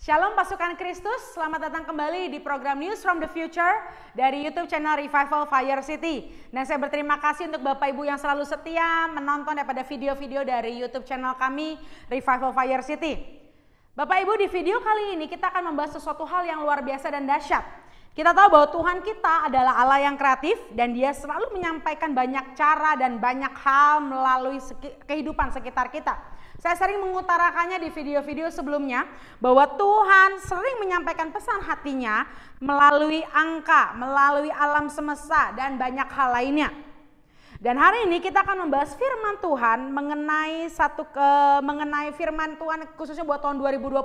Shalom pasukan Kristus, selamat datang kembali di program News from the Future dari YouTube channel Revival Fire City. Dan saya berterima kasih untuk Bapak Ibu yang selalu setia menonton daripada video-video dari YouTube channel kami Revival Fire City. Bapak Ibu, di video kali ini kita akan membahas sesuatu hal yang luar biasa dan dahsyat. Kita tahu bahwa Tuhan kita adalah Allah yang kreatif dan Dia selalu menyampaikan banyak cara dan banyak hal melalui kehidupan sekitar kita. Saya sering mengutarakannya di video-video sebelumnya bahwa Tuhan sering menyampaikan pesan hatinya melalui angka, melalui alam semesta dan banyak hal lainnya. Dan hari ini kita akan membahas firman Tuhan mengenai firman Tuhan khususnya buat tahun 2020.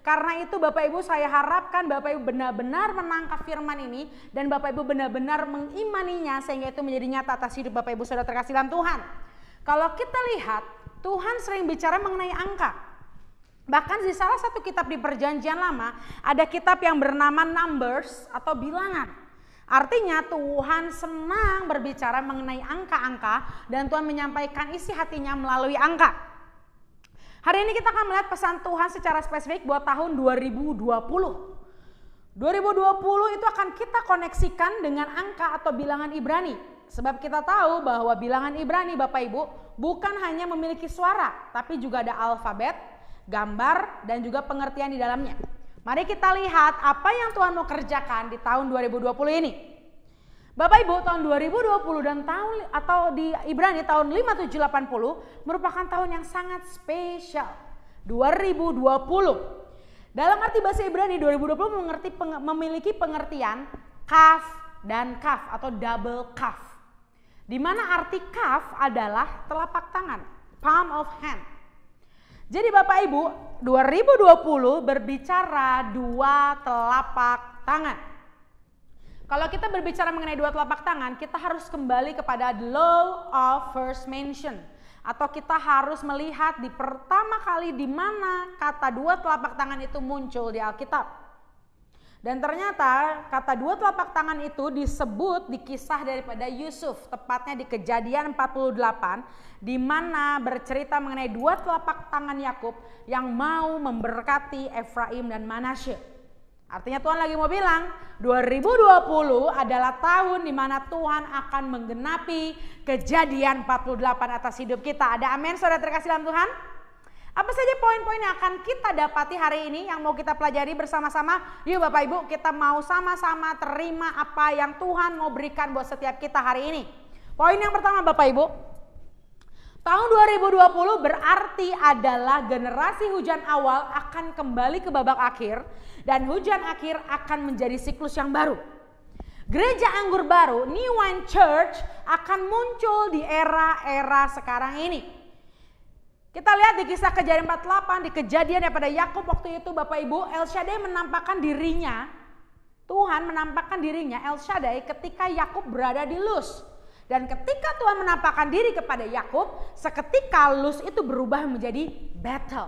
Karena itu Bapak Ibu, saya harapkan Bapak Ibu benar-benar menangkap firman ini dan Bapak Ibu benar-benar mengimaninya sehingga itu menjadi nyata atas hidup Bapak Ibu saudara terkasih dalam Tuhan. Kalau kita lihat, Tuhan sering bicara mengenai angka. Bahkan di salah satu kitab di Perjanjian Lama ada kitab yang bernama Numbers atau bilangan. Artinya Tuhan senang berbicara mengenai angka-angka dan Tuhan menyampaikan isi hatinya melalui angka. Hari ini kita akan melihat pesan Tuhan secara spesifik buat tahun 2020. 2020 itu akan kita koneksikan dengan angka atau bilangan Ibrani. Sebab kita tahu bahwa bilangan Ibrani Bapak Ibu bukan hanya memiliki suara, tapi juga ada alfabet, gambar, dan juga pengertian di dalamnya. Mari kita lihat apa yang Tuhan mau kerjakan di tahun 2020 ini. Bapak Ibu, tahun 2020 dan tahun atau di Ibrani tahun 5780 merupakan tahun yang sangat spesial. 2020. Dalam arti bahasa Ibrani 2020 memiliki pengertian kaf dan kaf atau double kaf. Di mana arti kaf adalah telapak tangan, palm of hand. Jadi Bapak Ibu, 2020 berbicara dua telapak tangan. Kalau kita berbicara mengenai dua telapak tangan, kita harus kembali kepada the law of first mention. Atau kita harus melihat di pertama kali di mana kata dua telapak tangan itu muncul di Alkitab. Dan ternyata kata dua telapak tangan itu disebut di kisah daripada Yusuf, tepatnya di Kejadian 48, di mana bercerita mengenai dua telapak tangan Yakub yang mau memberkati Efraim dan Manasye. Artinya Tuhan lagi mau bilang 2020 adalah tahun di mana Tuhan akan menggenapi Kejadian 48 atas hidup kita. Ada amin saudara terkasih dalam Tuhan? Apa saja poin-poin yang akan kita dapati hari ini yang mau kita pelajari bersama-sama? Yuk Bapak Ibu, kita mau sama-sama terima apa yang Tuhan mau berikan buat setiap kita hari ini. Poin yang pertama Bapak Ibu, tahun 2020 berarti adalah generasi hujan awal akan kembali ke babak akhir dan hujan akhir akan menjadi siklus yang baru. Gereja anggur baru, New Wine Church akan muncul di era-era sekarang ini. Kita lihat di kisah Kejadian 48, di kejadian daripada Yakub waktu itu Bapak Ibu, El Shaddai menampakkan dirinya, Tuhan menampakkan dirinya El Shaddai ketika Yakub berada di Luz. Dan ketika Tuhan menampakkan diri kepada Yakub, seketika Luz itu berubah menjadi Bethel.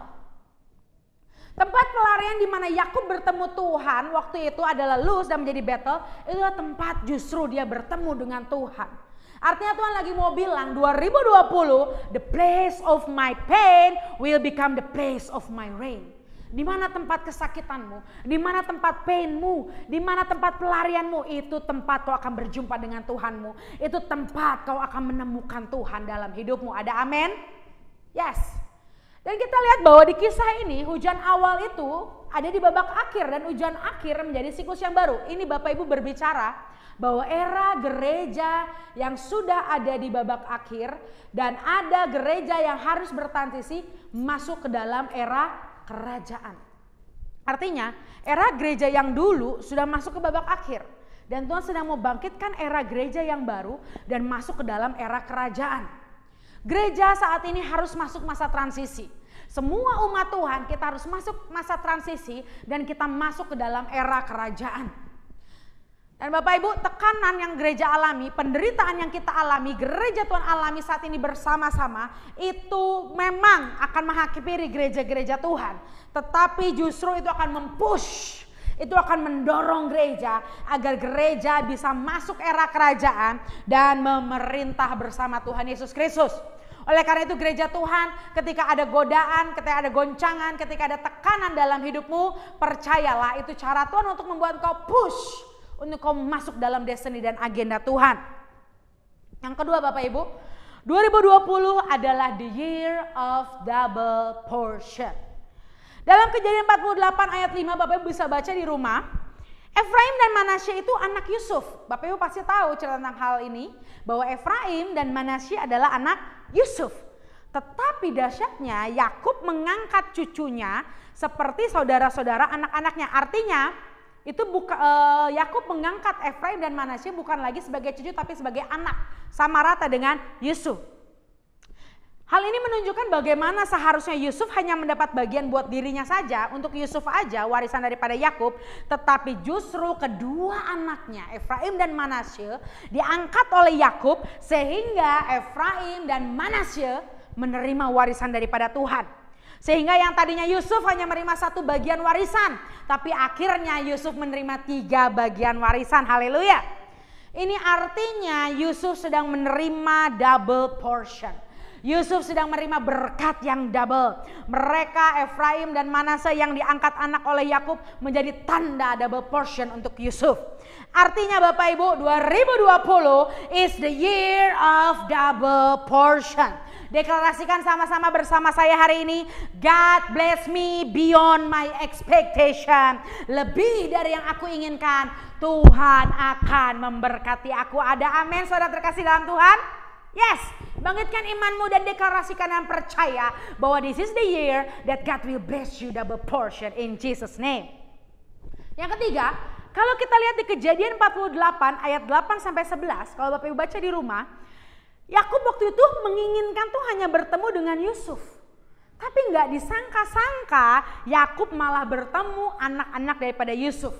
Tempat pelarian di mana Yakub bertemu Tuhan waktu itu adalah Luz dan menjadi Bethel, itulah tempat justru dia bertemu dengan Tuhan. Artinya Tuhan lagi mau bilang 2020 the place of my pain will become the place of my reign. Di mana tempat kesakitanmu, di mana tempat painmu, di mana tempat pelarianmu, itu tempat kau akan berjumpa dengan Tuhanmu. Itu tempat kau akan menemukan Tuhan dalam hidupmu. Ada amin? Yes. Dan kita lihat bahwa di kisah ini hujan awal itu ada di babak akhir dan hujan akhir menjadi siklus yang baru. Ini Bapak Ibu berbicara bahwa era gereja yang sudah ada di babak akhir dan ada gereja yang harus bertransisi masuk ke dalam era kerajaan. Artinya era gereja yang dulu sudah masuk ke babak akhir dan Tuhan sedang mau bangkitkan era gereja yang baru dan masuk ke dalam era kerajaan. Gereja saat ini harus masuk masa transisi. Semua umat Tuhan kita harus masuk masa transisi dan kita masuk ke dalam era kerajaan. Dan Bapak Ibu, tekanan yang gereja alami, penderitaan yang kita alami, gereja Tuhan alami saat ini bersama-sama, itu memang akan menghakimi gereja-gereja Tuhan. Tetapi justru itu akan mempush, itu akan mendorong gereja agar gereja bisa masuk era kerajaan dan memerintah bersama Tuhan Yesus Kristus. Oleh karena itu gereja Tuhan, ketika ada godaan, ketika ada goncangan, ketika ada tekanan dalam hidupmu, percayalah itu cara Tuhan untuk membuat kau push, untuk kau masuk dalam destiny dan agenda Tuhan. Yang kedua Bapak Ibu, 2020 adalah the year of double portion. Dalam Kejadian 48 ayat 5 Bapak Ibu bisa baca di rumah. Efraim dan Manasye itu anak Yusuf. Bapak Ibu pasti tahu cerita tentang hal ini, bahwa Efraim dan Manasye adalah anak Yusuf. Tetapi dahsyatnya Yakub mengangkat cucunya seperti saudara-saudara anak-anaknya. Artinya itu Yakub mengangkat Efraim dan Manasye bukan lagi sebagai cucu tapi sebagai anak, sama rata dengan Yusuf. Hal ini menunjukkan bagaimana seharusnya Yusuf hanya mendapat bagian buat dirinya saja, untuk Yusuf aja warisan daripada Yakub, tetapi justru kedua anaknya Efraim dan Manasye diangkat oleh Yakub sehingga Efraim dan Manasye menerima warisan daripada Tuhan. Sehingga yang tadinya Yusuf hanya menerima satu bagian warisan, tapi akhirnya Yusuf menerima 3 bagian warisan. Haleluya. Ini artinya Yusuf sedang menerima double portion. Yusuf sedang menerima berkat yang double. Mereka Efraim dan Manasye yang diangkat anak oleh Yakub menjadi tanda double portion untuk Yusuf. Artinya Bapak Ibu, 2020 is the year of double portion. Deklarasikan sama-sama bersama saya hari ini, God bless me beyond my expectation. Lebih dari yang aku inginkan, Tuhan akan memberkati aku. Ada amin saudara terkasih dalam Tuhan? Yes, bangkitkan imanmu dan deklarasikan dan percaya bahwa this is the year that God will bless you double portion in Jesus name. Yang ketiga, kalau kita lihat di Kejadian 48 ayat 8 sampai 11, kalau Bapak Ibu baca di rumah, Yakub waktu itu menginginkan tuh hanya bertemu dengan Yusuf. Tapi nggak disangka-sangka Yakub malah bertemu anak-anak daripada Yusuf.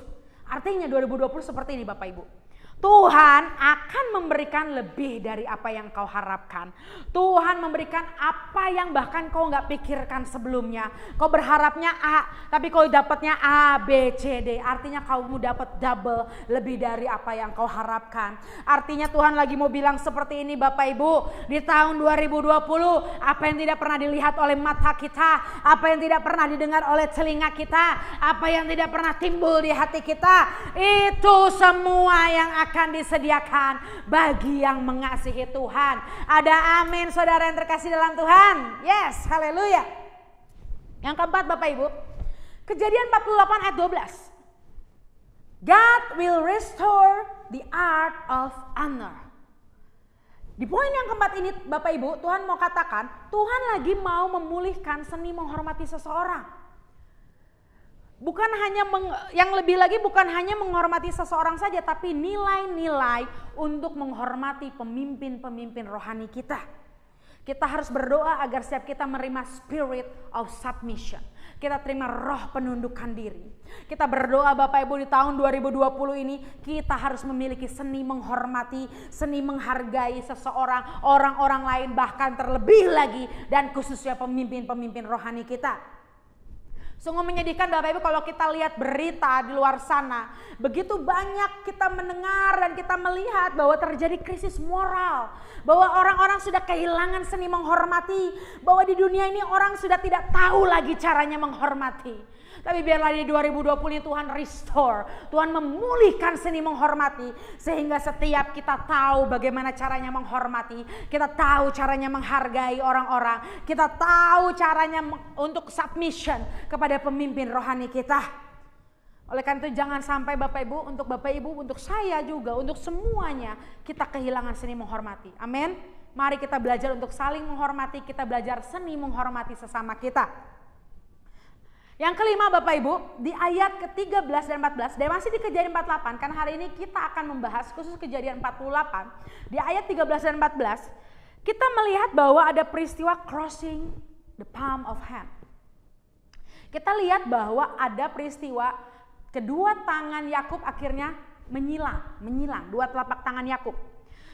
Artinya 2020 seperti ini Bapak Ibu. Tuhan akan memberikan lebih dari apa yang kau harapkan. Tuhan memberikan apa yang bahkan kau gak pikirkan sebelumnya. Kau berharapnya A, tapi kau dapatnya A, B, C, D. Artinya kau dapat double lebih dari apa yang kau harapkan. Artinya Tuhan lagi mau bilang seperti ini Bapak Ibu. Di tahun 2020, apa yang tidak pernah dilihat oleh mata kita, apa yang tidak pernah didengar oleh telinga kita, apa yang tidak pernah timbul di hati kita, itu semua yang akan disediakan bagi yang mengasihi Tuhan. Ada amin saudara yang terkasih dalam Tuhan. Yes, haleluya. Yang keempat Bapak Ibu, Kejadian 48 ayat 12. God will restore the art of honor. Di poin yang keempat ini Bapak Ibu, Tuhan mau katakan, Tuhan lagi mau memulihkan seni menghormati seseorang. Bukan hanya yang lebih lagi bukan hanya menghormati seseorang saja, tapi nilai-nilai untuk menghormati pemimpin-pemimpin rohani kita. Kita harus berdoa agar setiap kita menerima spirit of submission. Kita terima roh penundukan diri. Kita berdoa Bapak Ibu di tahun 2020 ini kita harus memiliki seni menghormati, seni menghargai seseorang, orang-orang lain, bahkan terlebih lagi dan khususnya pemimpin-pemimpin rohani kita. Sungguh menyedihkan Bapak Ibu kalau kita lihat berita di luar sana. Begitu banyak kita mendengar dan kita melihat bahwa terjadi krisis moral. Bahwa orang-orang sudah kehilangan seni menghormati. Bahwa di dunia ini orang sudah tidak tahu lagi caranya menghormati. Tapi biarlah di 2020 ini Tuhan restore. Tuhan memulihkan seni menghormati. Sehingga setiap kita tahu bagaimana caranya menghormati. Kita tahu caranya menghargai orang-orang. Kita tahu caranya untuk submission kepada pemimpin rohani kita. Oleh karena itu jangan sampai Bapak Ibu, untuk saya juga, untuk semuanya kita kehilangan seni menghormati. Amin. Mari kita belajar untuk saling menghormati. Kita belajar seni menghormati sesama kita. Yang kelima Bapak Ibu, di ayat ke-13 dan 14, dan masih di Kejadian 48, karena hari ini kita akan membahas khusus Kejadian 48, di ayat 13 dan 14, kita melihat bahwa ada peristiwa crossing the palm of hand. Kita lihat bahwa ada peristiwa kedua tangan Yakub akhirnya menyilang, dua telapak tangan Yakub.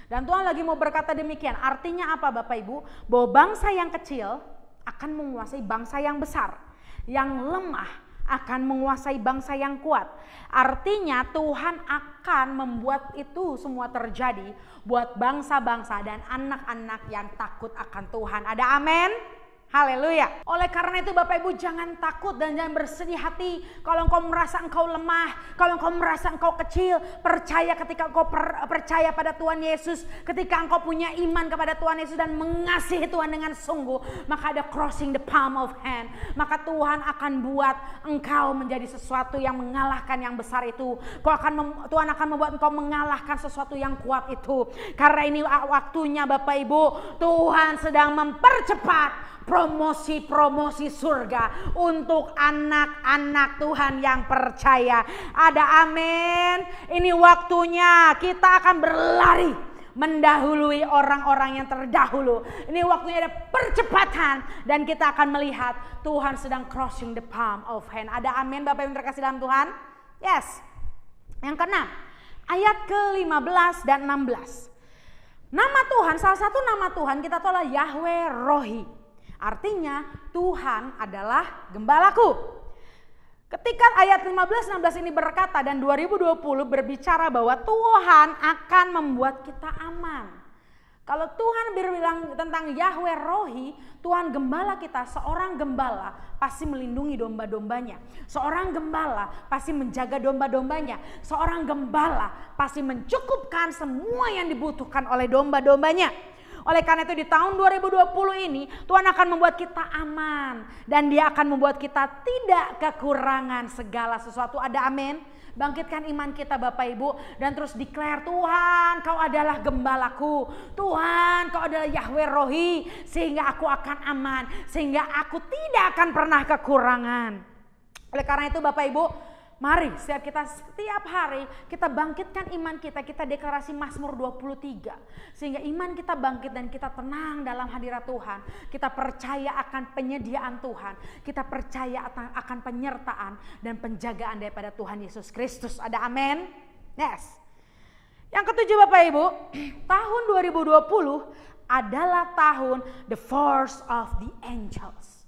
Dan Tuhan lagi mau berkata demikian, artinya apa Bapak Ibu? Bahwa bangsa yang kecil akan menguasai bangsa yang besar. Yang lemah akan menguasai bangsa yang kuat. Artinya Tuhan akan membuat itu semua terjadi buat bangsa-bangsa dan anak-anak yang takut akan Tuhan. Ada amin? Haleluya. Oleh karena itu Bapak Ibu jangan takut dan jangan bersedih hati kalau engkau merasa engkau lemah, kalau engkau merasa engkau kecil. Percaya ketika engkau percaya pada Tuhan Yesus, ketika engkau punya iman kepada Tuhan Yesus dan mengasihi Tuhan dengan sungguh, maka ada crossing the palm of hand. Maka Tuhan akan buat engkau menjadi sesuatu yang mengalahkan yang besar itu. Tuhan akan membuat engkau mengalahkan sesuatu yang kuat itu. Karena ini waktunya Bapak Ibu, Tuhan sedang mempercepat promosi surga untuk anak-anak Tuhan yang percaya. Ada amin. Ini waktunya kita akan berlari mendahului orang-orang yang terdahulu. Ini waktunya ada percepatan dan kita akan melihat Tuhan sedang crossing the palm of hand. Ada amin Bapak yang terkasih dalam Tuhan? Yes. Yang keenam, ayat ke-15 dan 16. Nama Tuhan, salah satu nama Tuhan kita tahu adalah Yahweh Rohi. Artinya Tuhan adalah gembalaku. Ketika ayat 15-16 ini berkata dan 2020 berbicara bahwa Tuhan akan membuat kita aman. Kalau Tuhan berbilang tentang Yahweh Rohi, Tuhan gembala kita, seorang gembala pasti melindungi domba-dombanya. Seorang gembala pasti menjaga domba-dombanya. Seorang gembala pasti mencukupkan semua yang dibutuhkan oleh domba-dombanya. Oleh karena itu di tahun 2020 ini Tuhan akan membuat kita aman. Dan Dia akan membuat kita tidak kekurangan segala sesuatu. Ada amin? Bangkitkan iman kita Bapak Ibu. Dan terus declare, Tuhan Kau adalah gembalaku. Tuhan Kau adalah Yahweh Rohi. Sehingga aku akan aman. Sehingga aku tidak akan pernah kekurangan. Oleh karena itu Bapak Ibu, mari setiap hari kita bangkitkan iman kita, kita deklarasi Mazmur 23. Sehingga iman kita bangkit dan kita tenang dalam hadirat Tuhan. Kita percaya akan penyediaan Tuhan. Kita percaya akan penyertaan dan penjagaan daripada Tuhan Yesus Kristus. Ada amin? Yes. Yang ketujuh Bapak Ibu, tahun 2020 adalah tahun the force of the angels.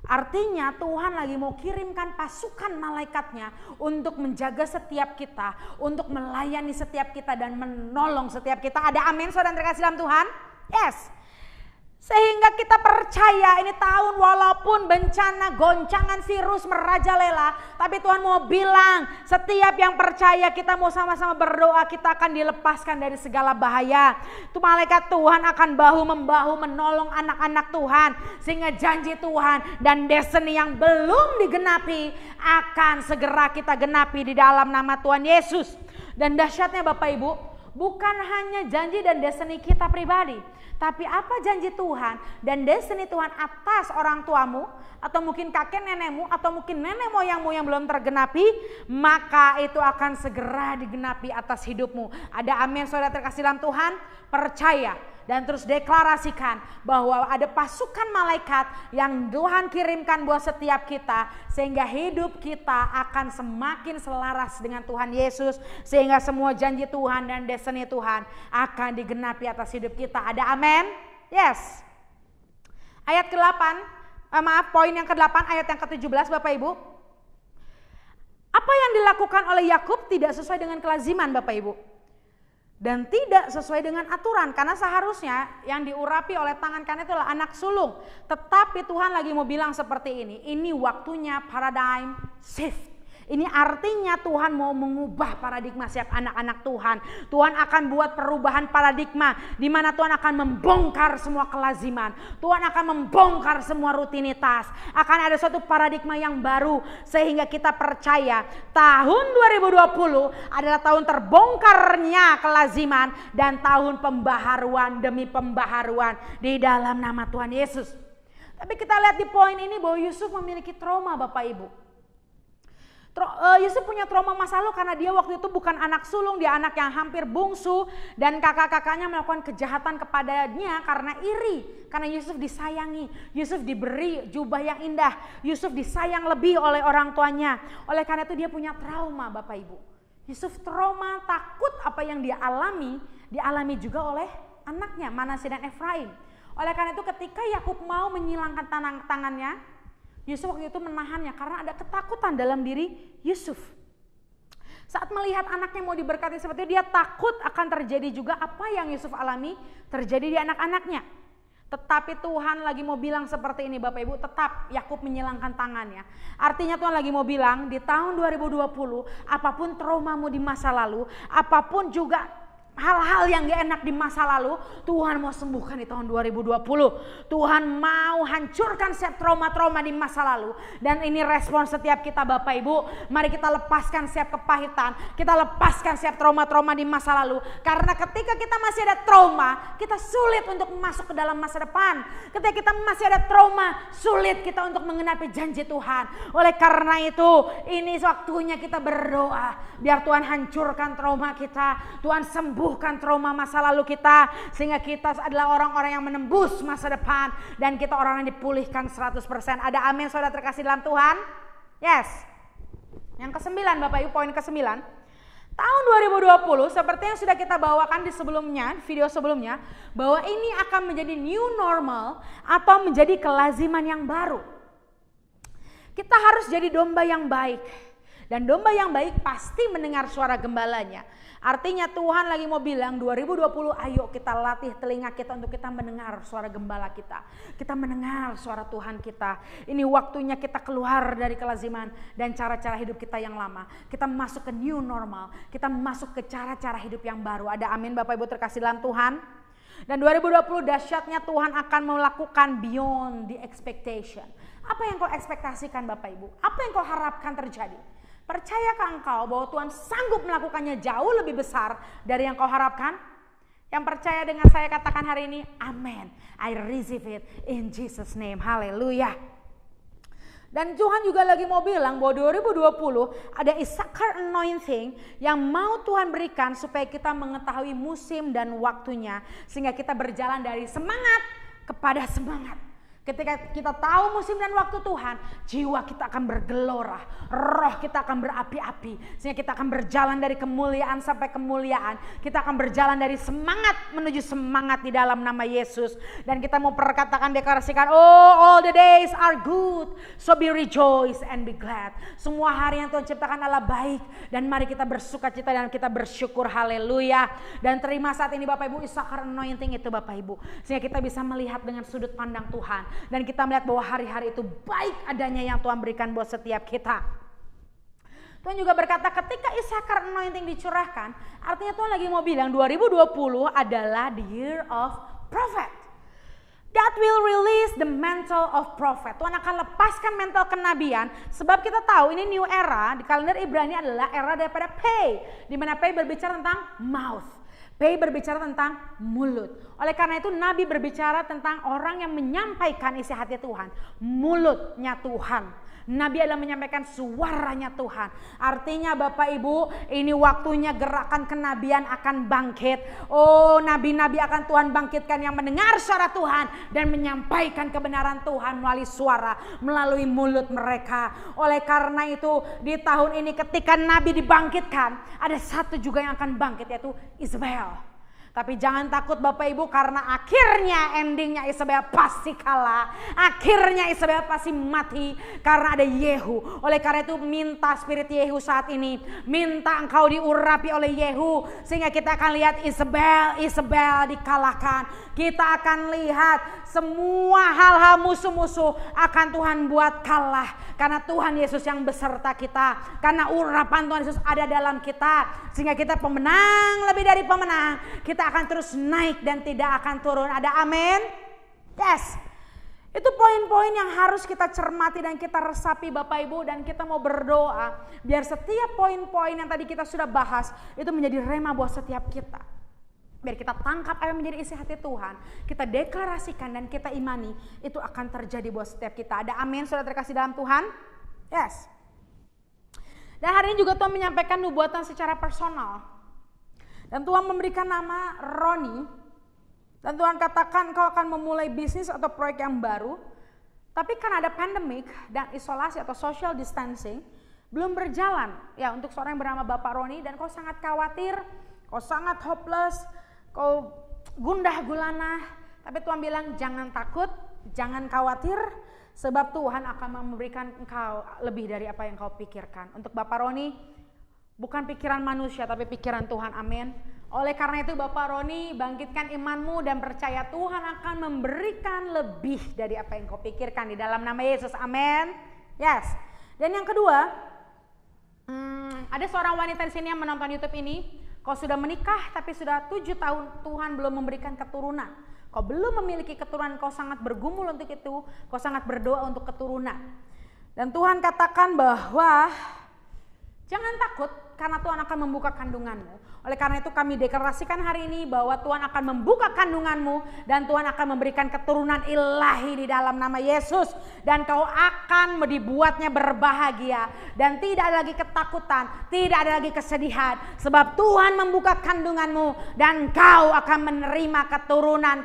Artinya Tuhan lagi mau kirimkan pasukan malaikatnya untuk menjaga setiap kita, untuk melayani setiap kita dan menolong setiap kita. Ada amin saudara terkasih dalam Tuhan? Yes. Sehingga kita percaya ini tahun walaupun bencana goncangan virus merajalela, tapi Tuhan mau bilang setiap yang percaya kita mau sama-sama berdoa, kita akan dilepaskan dari segala bahaya. Itu malaikat Tuhan akan bahu-membahu menolong anak-anak Tuhan, sehingga janji Tuhan dan destiny yang belum digenapi akan segera kita genapi di dalam nama Tuhan Yesus. Dan dahsyatnya Bapak Ibu, bukan hanya janji dan destiny kita pribadi, tapi apa janji Tuhan dan destiny Tuhan atas orang tuamu, atau mungkin kakek nenekmu, atau mungkin nenek moyangmu yang belum tergenapi, maka itu akan segera digenapi atas hidupmu. Ada amin saudara terkasih dalam Tuhan? Percaya dan terus deklarasikan bahwa ada pasukan malaikat yang Tuhan kirimkan buat setiap kita, sehingga hidup kita akan semakin selaras dengan Tuhan Yesus, sehingga semua janji Tuhan dan destiny Tuhan akan digenapi atas hidup kita. Ada amin? Yes. Ayat ke-8, poin yang ke-8 ayat yang ke-17 Bapak Ibu. Apa yang dilakukan oleh Yakub tidak sesuai dengan kelaziman Bapak Ibu. Dan tidak sesuai dengan aturan, karena seharusnya yang diurapi oleh tangan kanan itu adalah anak sulung. Tetapi Tuhan lagi mau bilang seperti ini waktunya paradigm shift. Ini artinya Tuhan mau mengubah paradigma setiap anak-anak Tuhan. Tuhan akan buat perubahan paradigma di mana Tuhan akan membongkar semua kelaziman. Tuhan akan membongkar semua rutinitas. Akan ada suatu paradigma yang baru sehingga kita percaya tahun 2020 adalah tahun terbongkarnya kelaziman dan tahun pembaharuan demi pembaharuan di dalam nama Tuhan Yesus. Tapi kita lihat di poin ini bahwa Yusuf memiliki trauma Bapak Ibu. Yusuf punya trauma masa lalu karena dia waktu itu bukan anak sulung, dia anak yang hampir bungsu dan kakak-kakaknya melakukan kejahatan kepadanya karena iri. Karena Yusuf disayangi, Yusuf diberi jubah yang indah, Yusuf disayang lebih oleh orang tuanya. Oleh karena itu dia punya trauma Bapak Ibu. Yusuf trauma, takut apa yang dia alami, dialami juga oleh anaknya Manasye dan Efraim. Oleh karena itu ketika Yakub mau menyilangkan tangannya, Yusuf waktu itu menahannya karena ada ketakutan dalam diri Yusuf. Saat melihat anaknya mau diberkati seperti itu, dia takut akan terjadi juga apa yang Yusuf alami terjadi di anak-anaknya. Tetapi Tuhan lagi mau bilang seperti ini Bapak Ibu, tetap Yakub menyilangkan tangannya. Artinya Tuhan lagi mau bilang di tahun 2020, apapun traumamu di masa lalu, apapun juga hal-hal yang gak enak di masa lalu, Tuhan mau sembuhkan di tahun 2020. Tuhan mau hancurkan setiap trauma-trauma di masa lalu. Dan ini respon setiap kita Bapak Ibu. Mari kita lepaskan setiap kepahitan, kita lepaskan setiap trauma-trauma di masa lalu. Karena ketika kita masih ada trauma, kita sulit untuk masuk ke dalam masa depan. Ketika kita masih ada trauma, sulit kita untuk mengenapi janji Tuhan. Oleh karena itu, ini waktunya kita berdoa. Biar Tuhan hancurkan trauma kita, Tuhan sembuhkan trauma masa lalu kita, sehingga kita adalah orang-orang yang menembus masa depan dan kita orang yang dipulihkan 100%. Ada amin saudara terkasih dalam Tuhan? Yes. Yang ke-9 Bapak Ibu, poin ke-9. Tahun 2020 seperti yang sudah kita bawakan di sebelumnya, video sebelumnya, bahwa ini akan menjadi new normal atau menjadi kelaziman yang baru. Kita harus jadi domba yang baik. Dan domba yang baik pasti mendengar suara gembalanya. Artinya Tuhan lagi mau bilang 2020 ayo kita latih telinga kita untuk kita mendengar suara gembala kita. Kita mendengar suara Tuhan kita. Ini waktunya kita keluar dari kelaziman dan cara-cara hidup kita yang lama. Kita masuk ke new normal. Kita masuk ke cara-cara hidup yang baru. Ada amin Bapak Ibu terkasih dalam Tuhan. Dan 2020 dahsyatnya Tuhan akan melakukan beyond the expectation. Apa yang kau ekspektasikan Bapak Ibu? Apa yang kau harapkan terjadi? Percayakah engkau bahwa Tuhan sanggup melakukannya jauh lebih besar dari yang kau harapkan? Yang percaya dengan saya katakan hari ini, amen. I receive it in Jesus name. Haleluya. Dan Tuhan juga lagi mau bilang bahwa 2020 ada Issachar anointing yang mau Tuhan berikan supaya kita mengetahui musim dan waktunya. Sehingga kita berjalan dari semangat kepada semangat. Ketika kita tahu musim dan waktu Tuhan, jiwa kita akan bergelora, roh kita akan berapi-api. Sehingga kita akan berjalan dari kemuliaan sampai kemuliaan. Kita akan berjalan dari semangat menuju semangat di dalam nama Yesus. Dan kita mau perkatakan, deklarasikan, oh all the days are good, so be rejoice and be glad. Semua hari yang Tuhan ciptakan adalah baik. Dan mari kita bersuka cita dan kita bersyukur, haleluya. Dan terima saat ini Bapak Ibu Issachar anointing itu Bapak Ibu. Sehingga kita bisa melihat dengan sudut pandang Tuhan. Dan kita melihat bahwa hari-hari itu baik adanya yang Tuhan berikan buat setiap kita. Tuhan juga berkata ketika Issachar anointing dicurahkan, artinya Tuhan lagi mau bilang 2020 adalah the year of prophet. That will release the mantle of prophet. Tuhan akan lepaskan mantle kenabian. Sebab kita tahu ini new era, di kalender Ibrani adalah era daripada Pei. Di mana Pei berbicara tentang mouth. Pei berbicara tentang mulut. Oleh karena itu Nabi berbicara tentang orang yang menyampaikan isi hati Tuhan. Mulutnya Tuhan. Nabi adalah menyampaikan suaranya Tuhan. Artinya Bapak Ibu, ini waktunya gerakan kenabian akan bangkit. Oh, nabi-nabi akan Tuhan bangkitkan yang mendengar suara Tuhan dan menyampaikan kebenaran Tuhan melalui suara, melalui mulut mereka. Oleh karena itu di tahun ini ketika nabi dibangkitkan, ada satu juga yang akan bangkit, yaitu Isabel. Tapi jangan takut Bapak Ibu, karena akhirnya endingnya Isabel pasti kalah. Akhirnya Isabel pasti mati karena ada Yehu. Oleh karena itu minta spirit Yehu saat ini. Minta engkau diurapi oleh Yehu. Sehingga kita akan lihat Isabel dikalahkan. Kita akan lihat semua hal-hal musuh-musuh akan Tuhan buat kalah. Karena Tuhan Yesus yang beserta kita. Karena urapan Tuhan Yesus ada dalam kita. Sehingga kita pemenang lebih dari pemenang. Kita akan terus naik dan tidak akan turun. Ada amin? Yes. Itu poin-poin yang harus kita cermati dan kita resapi Bapak Ibu. Dan kita mau berdoa biar setiap poin-poin yang tadi kita sudah bahas itu menjadi rema buat setiap kita. Biar kita tangkap apa yang menjadi isi hati Tuhan. Kita deklarasikan dan kita imani. Itu akan terjadi buat setiap kita. Ada amin saudara terkasih dalam Tuhan? Yes. Dan hari ini juga Tuhan menyampaikan nubuatan secara personal. Dan Tuhan memberikan nama Roni. Dan Tuhan katakan kau akan memulai bisnis atau proyek yang baru. Tapi kan ada pandemik dan isolasi atau social distancing belum berjalan. Ya, untuk seorang yang bernama Bapak Roni, dan kau sangat khawatir, kau sangat hopeless, kau gundah gulana. Tapi Tuhan bilang jangan takut, jangan khawatir. sebab Tuhan akan memberikan engkau lebih dari apa yang kau pikirkan. Untuk Bapak Roni, bukan pikiran manusia tapi pikiran Tuhan, amin. Oleh karena itu Bapak Roni, bangkitkan imanmu dan percaya Tuhan akan memberikan lebih dari apa yang kau pikirkan di dalam nama Yesus, amin. Yes. Dan yang kedua, ada seorang wanita di sini yang menonton YouTube ini. Kau sudah menikah tapi sudah 7 tahun Tuhan belum memberikan keturunan. Kau belum memiliki keturunan, kau sangat bergumul untuk itu, kau sangat berdoa untuk keturunan. Dan Tuhan katakan bahwa jangan takut karena Tuhan akan membuka kandunganmu. Oleh karena itu kami deklarasikan hari ini bahwa Tuhan akan membuka kandunganmu dan Tuhan akan memberikan keturunan ilahi di dalam nama Yesus. Dan kau akan dibuatnya berbahagia dan tidak ada lagi ketakutan, tidak ada lagi kesedihan. Sebab Tuhan membuka kandunganmu dan kau akan menerima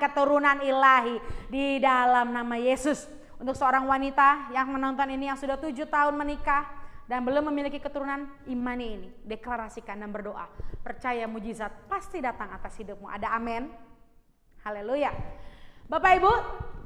keturunan ilahi di dalam nama Yesus. Untuk seorang wanita yang menonton ini yang sudah 7 tahun menikah dan belum memiliki keturunan, imani ini, deklarasikan dan berdoa. Percaya mujizat pasti datang atas hidupmu. Ada amin? Haleluya. Bapak Ibu,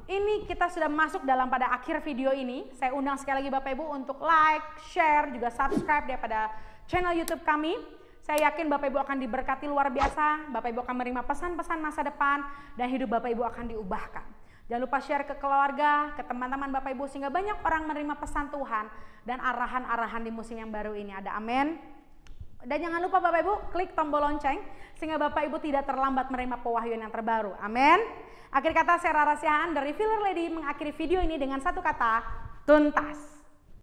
ini kita sudah masuk pada akhir video ini. Saya undang sekali lagi Bapak Ibu untuk like, share, juga subscribe daripada channel YouTube kami. Saya yakin Bapak Ibu akan diberkati luar biasa. Bapak Ibu akan menerima pesan-pesan masa depan dan hidup Bapak Ibu akan diubahkan. Jangan lupa share ke keluarga, ke teman-teman Bapak Ibu sehingga banyak orang menerima pesan Tuhan dan arahan-arahan di musim yang baru ini. Ada amin. Dan jangan lupa Bapak Ibu klik tombol lonceng sehingga Bapak Ibu tidak terlambat menerima pewahyuan yang terbaru. Amin. Akhir kata saya Rara Siahaan dari Filler Lady mengakhiri video ini dengan satu kata, tuntas.